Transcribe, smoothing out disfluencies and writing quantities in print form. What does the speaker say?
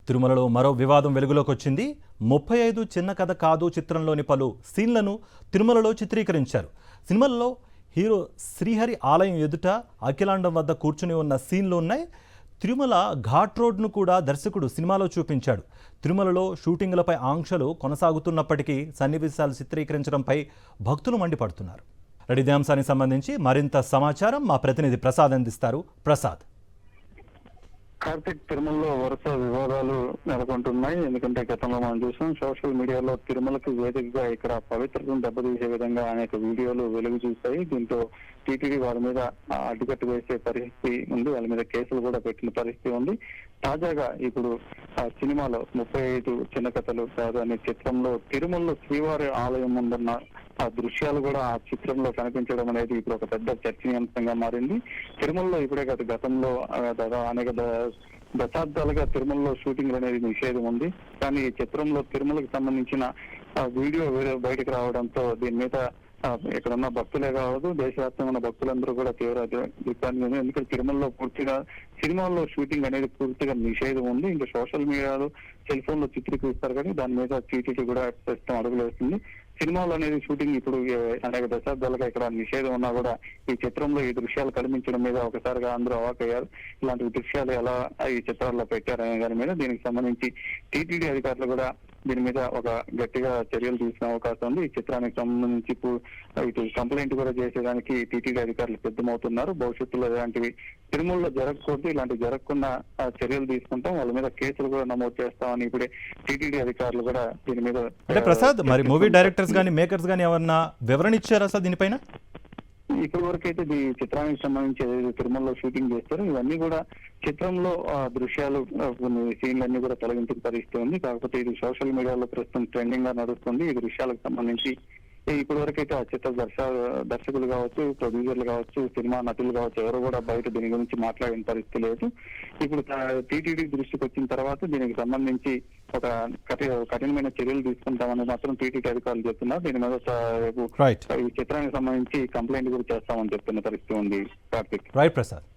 తిరుమలలో మరో వివాదం వెలుగులోకి వచ్చింది. 35 చిన్న కథ కాదు చిత్రంలోని పలు సీన్లను తిరుమలలో చిత్రీకరించారు. సినిమాల్లో హీరో శ్రీహరి ఆలయం ఎదుట అఖిలాండం వద్ద కూర్చుని ఉన్న సీన్లు ఉన్నాయి. తిరుమల ఘాట్ రోడ్ను కూడా దర్శకుడు సినిమాలో చూపించాడు. తిరుమలలో షూటింగ్లపై ఆంక్షలు కొనసాగుతున్నప్పటికీ సన్నివేశాలు చిత్రీకరించడంపై భక్తులు మండిపడుతున్నారు. ఇదే అంశానికి సంబంధించి మరింత సమాచారం మా ప్రతినిధి ప్రసాద్ అందిస్తారు. ప్రసాద్. కార్తిక్, తిరుమలలో వరుస వివాదాలు నెలకొంటున్నాయి. ఎందుకంటే గతంలో మనం చూసాం సోషల్ మీడియాలో తిరుమలకు వేదికగా ఇక్కడ పవిత్రతను దెబ్బతీసే విధంగా అనేక వీడియోలు వెలుగు చూస్తాయి. దీంతో టీటీడీ వారి మీద అడ్డుకట్టు వేసే పరిస్థితి ఉంది. వాళ్ళ మీద కేసులు కూడా పెట్టిన పరిస్థితి ఉంది. తాజాగా ఇప్పుడు ఆ సినిమాలో 35 చిన్న కథలు కాదు అనే చిత్రంలో తిరుమలలో శ్రీవారి ఆలయం ముందున్న ఆ దృశ్యాలు కూడా ఆ చిత్రంలో కనిపించడం అనేది ఇప్పుడు ఒక పెద్ద చర్చనీయాంశంగా మారింది. తిరుమలలో ఇప్పుడే కాదు, గతంలో అనేక దశాబ్దాలుగా తిరుమలలో షూటింగ్ అనేది నిషేధం ఉంది. కానీ ఈ చిత్రంలో తిరుమలకు సంబంధించిన వీడియో బయటకు రావడంతో దీని మీద ఇక్కడ ఉన్న భక్తులే కావద్దు, దేశవ్యాప్తంగా ఉన్న భక్తులందరూ కూడా తీవ్ర దుఃఖాన్ని ఉంది. ఎందుకంటే తిరుమలలో పూర్తిగా సినిమాల్లో షూటింగ్ అనేది పూర్తిగా నిషేధం ఉంది. ఇంకా సోషల్ మీడియాలో సెల్ ఫోన్ లో చిత్రీకరిస్తారు కానీ దాని మీద టీటీడీ కూడా ప్రస్తుతం అడుగులు వేస్తుంది. సినిమాలు అనేది షూటింగ్ ఇప్పుడు అనేక దశాబ్దాలుగా ఇక్కడ నిషేధం ఉన్నా కూడా ఈ చిత్రంలో ఈ దృశ్యాలు కనిపించడం మీద ఒకసారిగా అందరూ అవాకయ్యారు. ఇలాంటి దృశ్యాలు ఎలా ఈ చిత్రాల్లో పెట్టారనే దాని మీద దీనికి సంబంధించి టీటీడీ అధికారులు కూడా దీని మీద ఒక గట్టిగా చర్యలు తీసుకునే అవకాశం ఉంది. ఈ చిత్రానికి సంబంధించి ఇటు కంప్లైంట్ కూడా చేసేదానికి టీటీడీ అధికారులు సిద్ధమవుతున్నారు. భవిష్యత్తులో ఇలాంటివి తిరుమలలో జరగకూడదు, ఇలాంటివి జరగకుండా చర్యలు తీసుకుంటాం, వాళ్ళ మీద కేసులు కూడా నమోదు చేస్తామని ఇప్పుడే టీటీడీ అధికారులు కూడా దీని మీద. అంటే ప్రసాద్, మరి మూవీ డైరెక్టర్స్ కానీ మేకర్స్ కానీ ఏమన్నా వివరణ ఇచ్చారా సార్ దీనిపైన? ఇప్పటి వరకు అయితే ఈ చిత్రానికి సంబంధించి ఏదైతే తిరుమలలో షూటింగ్ చేస్తారో ఇవన్నీ కూడా చిత్రంలో దృశ్యాలు కొన్ని సీన్లన్నీ కూడా తొలగించిన పరిస్థితి ఉంది. కాకపోతే ఇది సోషల్ మీడియాలో ప్రస్తుతం ట్రెండింగ్ గా నడుస్తుంది. ఈ దృశ్యాలకు సంబంధించి ఇప్పటి వరకు అయితే ఆ చిత్ర దర్శకులు కావచ్చు, ప్రొడ్యూసర్లు కావచ్చు, సినిమా నటులు కావచ్చు, ఎవరు కూడా బయట దీని గురించి మాట్లాడిన పరిస్థితి లేదు. ఇప్పుడు టీటీడీ దృష్టికి వచ్చిన తర్వాత దీనికి సంబంధించి ఒక కఠినమైన చర్యలు తీసుకుంటామని మాత్రం టీటీడీ అధికారులు చెప్తున్నారు. దీని మీద రేపు ఈ చిత్రానికి సంబంధించి కంప్లైంట్ కూడా చేస్తామని చెప్తున్న పరిస్థితి ఉంది. కార్తిక్. రైట్ ప్రసాద్.